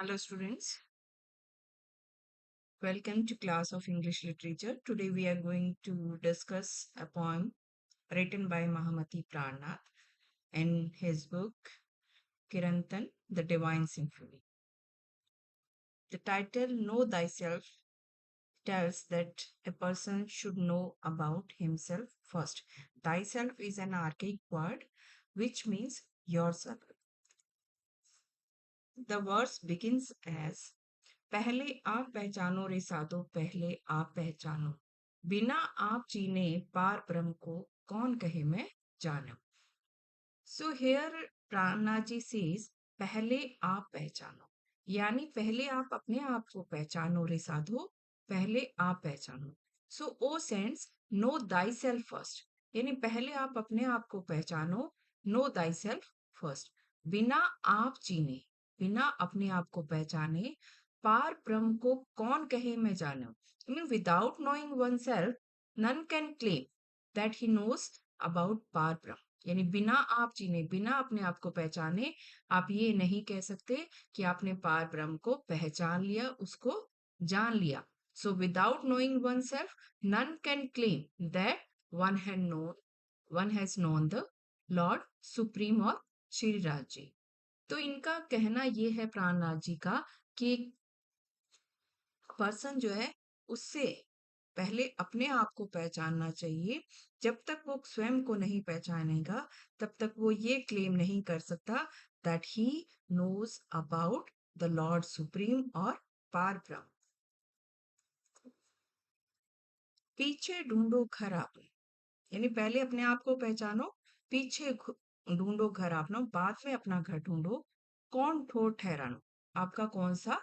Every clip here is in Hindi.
Hello students, welcome to class of English literature. Today we are going to discuss a poem written by Mahamati Pranath in his book Kirantan, The Divine Symphony. The title Know Thyself tells that a person should know about himself first. Thyself is an archaic word which means yourself. The verse begins as पहले आप पहचानो रे साधो पहले आप पहचानो बिना आप जीने पार ब्रह्म को कौन कहे मैं जानो. So here प्राणा जी says पहले आप पहचानो यानी पहले आप अपने आप को पहचानो रे साधो पहले आप पहचानो. So O sense know thyself first यानी पहले आप अपने आप को पहचानो. know thyself first बिना आप जीने बिना अपने आप को पहचाने पार ब्रह्म को कौन कहे मैं जानो. I mean, without knowing oneself, none can claim that he knows about पार ब्रह्म. यानी बिना आप जीने बिना अपने आप को पहचाने आप ये नहीं कह सकते कि आपने पार ब्रह्म को पहचान लिया, उसको जान लिया. So without knowing oneself, none can claim that one has known the Lord Supreme और श्री राज जी. तो इनका कहना ये है प्राणनाथ जी का कि पर्सन जो है उससे पहले अपने आप को पहचानना चाहिए. जब तक वो स्वयं को नहीं पहचानेगा तब तक वो ये क्लेम नहीं कर सकता that he knows about the lord supreme और पार ब्रह्म. पीछे ढूंढो घर आपने यानी पहले अपने आप को पहचानो, पीछे ढूंढो घर अपना, बाद में अपना घर ढूंढो. कौन ठोर ठहरानो आपका कौन सा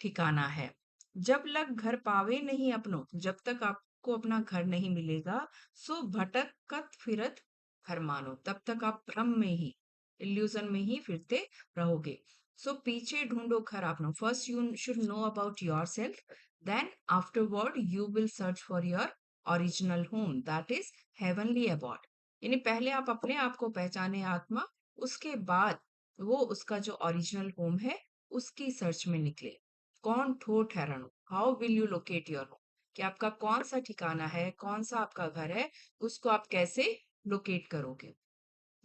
ठिकाना है. जब लग घर पावे नहीं अपनो जब तक आपको अपना घर नहीं मिलेगा सो भटकत फिरत घर मानो तब तक आप भ्रम में ही इल्यूजन में ही फिरते रहोगे. सो पीछे ढूंढो घर अपनो. First you should know about yourself, then afterward you will search for your original home that is heavenly abode. यानी पहले आप अपने आप को पहचाने आत्मा, उसके बाद वो उसका जो ओरिजिनल होम है उसकी सर्च में निकले. कौन ठोर ठहरानो how will you locate your home कि आपका कौन सा ठिकाना है, कौन सा आपका घर है, उसको आप कैसे लोकेट करोगे.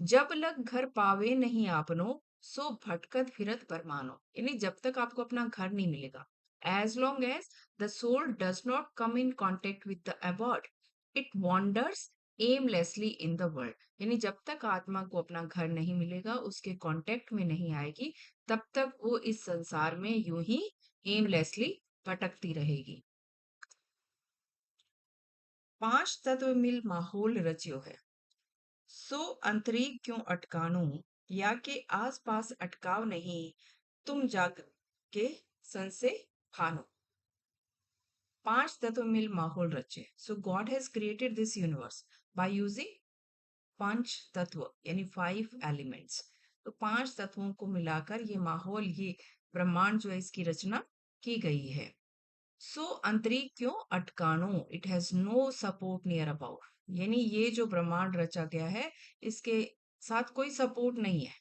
जब लग घर पावे नहीं आपनो सो भटकत फिरत परमानो यानी जब तक आपको अपना घर नहीं मिलेगा. As long as the soul does not come in contact with the abode, it wanders aimlessly in the world. यानी जब तक आत्मा को अपना घर नहीं मिलेगा, उसके कांटेक्ट में नहीं आएगी, तब तक वो इस संसार में यूं ही एमलेसली भटकती रहेगी. पांच तत्व मिल माहौल रच्यो है सो अंतरिक क्यों अटकानो या के आस पास अटकाव नहीं तुम जाग के सन से खानो. पांच तत्व मिल माहौल रचे. So God has created this universe by using पंच तत्व यानी 5 एलिमेंट्स. तो 5 तत्वों को मिलाकर ये माहौल, ये ब्रह्मांड जो है इसकी रचना की गई है. सो अंतरिक क्यों अटकानो it has no support near about यानी ये जो ब्रह्मांड रचा गया है इसके साथ कोई सपोर्ट नहीं है,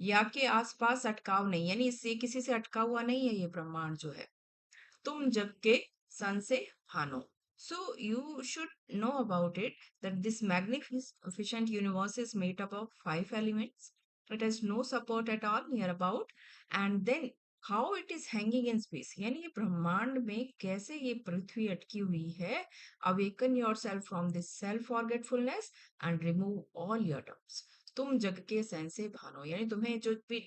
या के आसपास अटकाव नहीं यानी इससे किसी से अटका हुआ नहीं है ये ब्रह्मांड जो है. तुम जग के सन से हानो. So you should know about it that this magnificent universe is made up of 5 elements. It has no support at all near about, and then how it is hanging in space. यानी ये ब्रह्मांड में कैसे ये पृथ्वी अटकी हुई है. Awaken yourself from this self forgetfulness and remove all your doubts. तुम जग के सन से भानो यानी तुम्हें जो भी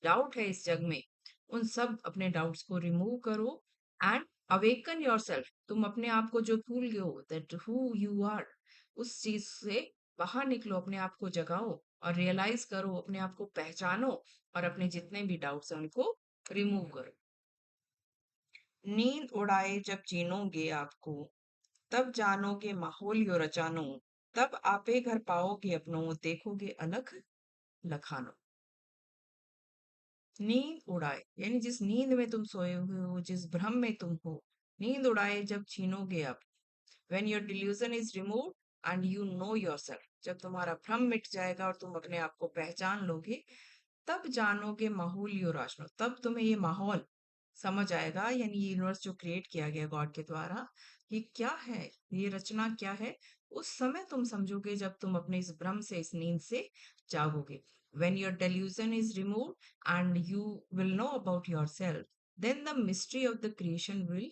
डाउट है इस जग में उन सब अपने डाउट्स को रिमूव करो. एंड अवेकन योरसेल्फ तुम अपने आप को जो भूल गए हो दैट हु यू आर उस चीज से बाहर निकलो, अपने आप को जगाओ और रियलाइज करो, अपने आप को पहचानो और अपने जितने भी डाउट्स हैं उनको रिमूव करो. नींद उड़ाए जब चीनोगे आपको तब जानोगे माहौल यो रचानो तब आपे घर पाओगे अपनों देखोगे अलग लखानो. नींद उड़ाए यानी जिस नींद में तुम सोए हुए हो, जिस भ्रम में तुम हो, नींद उड़ाए जब छीनोगे आप. when your delusion is removed and you know yourself, जब तुम्हारा भ्रम मिट जाएगा और तुम अपने आप को पहचान लोगे तब जानोगे माहौल यो राशनो, तब तुम्हें ये माहौल समझ आएगा, यानी ये यूनिवर्स जो क्रिएट किया गया गॉड के द्वारा, ये क्या है, ये रचना क्या है। उस समय तुम समझोगे जब तुम अपने इस भ्रम से, इस नींद से जागोगे। When your delusion is removed and you will know about yourself, then the mystery of the creation will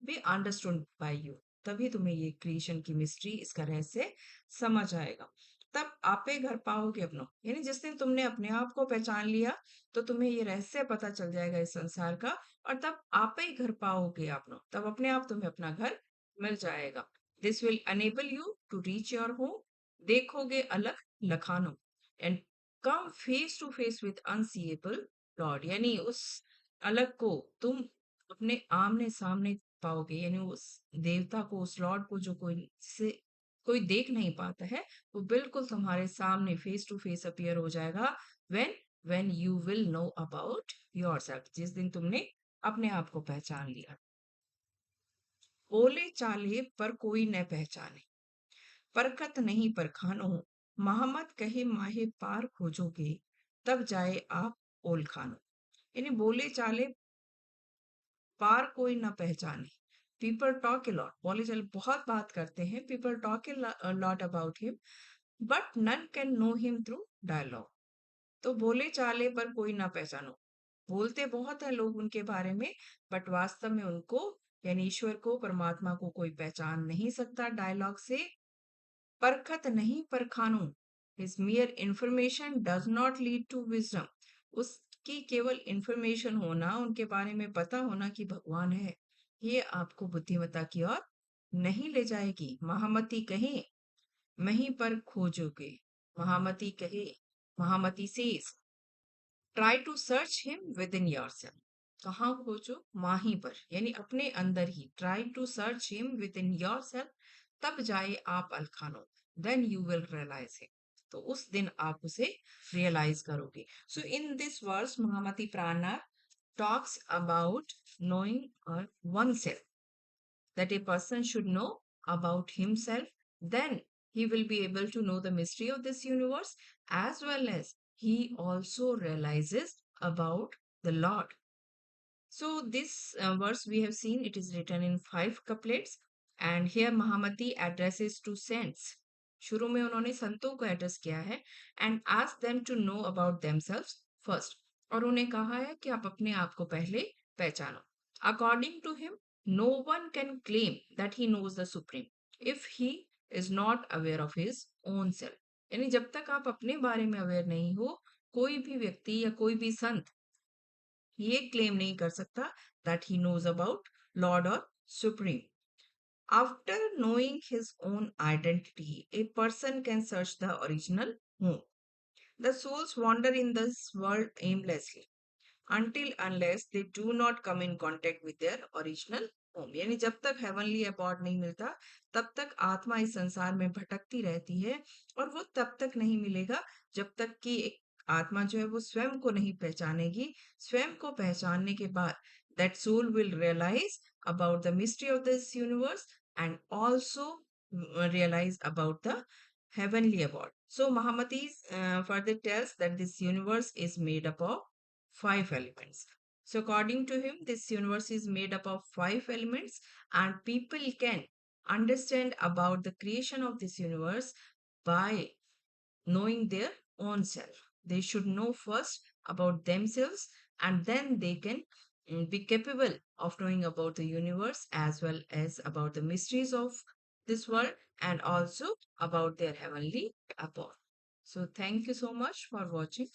be understood by you. तभी तुम्हें ये क्रिएशन की मिस्ट्री, इसका रहस्य समझ आएगा। तब आपे घर पाओगे अपनों, यानी जिस दिन तुमने अपने आप को पहचान लिया, तो तुम्हें ये रहस्य पता चल जाएगा इस संसार का, और तब आप ही घर पाओगे अपनों, तब अपने आप तुम्हें अपना घर मिल जाएगा। This will enable you to reach your home, देखोगे अलग लखानो, and come face to face with unseeable Lord, यानी उस अलग को तुम अपने आमने सामने पाओगे, यानी उस देवता को, उस लॉर्ड को जो कोई देख नहीं पाता है, वो बिल्कुल तुम्हारे सामने फेस टू फेस अपीयर हो जाएगा। When when you will know about yourself, जिस दिन तुमने अपने आप को पहचान लिया। बोले चाले पर कोई न पहचाने, परखत नहीं परखानो, मोहम्मद कहे माहे पार खोजोगे, तब जाए आप ओल खानो, यानी बोले चाले पार कोई ना पहचाने। पीपल टॉक ए लॉट, बोले चाले बहुत बात करते हैं, people talk a lot about him, but none can know him through dialogue. तो बोले चाले पर कोई ना पहचानो, बोलते बहुत है लोग उनके बारे में, बट वास्तव में उनको, यानी ईश्वर को, परमात्मा को कोई पहचान नहीं सकता डायलॉग से। परखत नहीं परखानू, his mere information does not lead to wisdom, उसकी केवल इंफॉर्मेशन होना, उनके बारे में पता होना कि भगवान है, ये आपको बुद्धिमत्ता की ओर नहीं ले जाएगी। महामती कहे मही पर खोजोगे, महामती कहे, Mahamati says try to search him within yourself, कहाँ खोजो, माही पर, यानी अपने अंदर ही, try to search him within yourself, तब जाए आप अलखानो, then you will realise him, तो उस दिन आप उसे रियलाइज करोगे। सो इन दिस वर्स महामती प्राणा talks about knowing oneself, that a person should know about himself, then he will be able to know the mystery of this universe, as well as he also realizes about the Lord. So this verse we have seen, it is written in 5 couplets, and here Mahamati addresses to saints. शुरू में उन्होंने संतों को एड्रेस किया है, and ask them to know about themselves first, और उन्हें कहा है कि आप अपने आप को पहले पहचानो। According to him, no one can claim that he knows the supreme if he is not aware of his own self, यानी जब तक आप अपने बारे में अवेयर नहीं हो, कोई भी व्यक्ति या कोई भी संत ये क्लेम नहीं कर सकता that he knows about Lord or Supreme. After knowing his own identity, a person can search the original home. The souls wander in this world aimlessly until unless they do not come in contact with their original home. यानी जब तक हेवनली अबॉर्ड नहीं मिलता, तब तक आत्मा इस संसार में भटकती रहती है, और वो तब तक नहीं मिलेगा जब तक कि एक आत्मा जो है वो स्वयं को नहीं पहचानेगी। स्वयं को पहचानने के बाद that soul will realize about the mystery of this universe, and also realize about the heavenly abode. So Mahamati further tells that this universe is made up of 5 elements. So according to him, this universe is made up of 5 elements, and people can understand about the creation of this universe by knowing their own self. They should know first about themselves, and then they can be capable of knowing about the universe, as well as about the mysteries of this world, and also about their heavenly abode. So thank you so much for watching.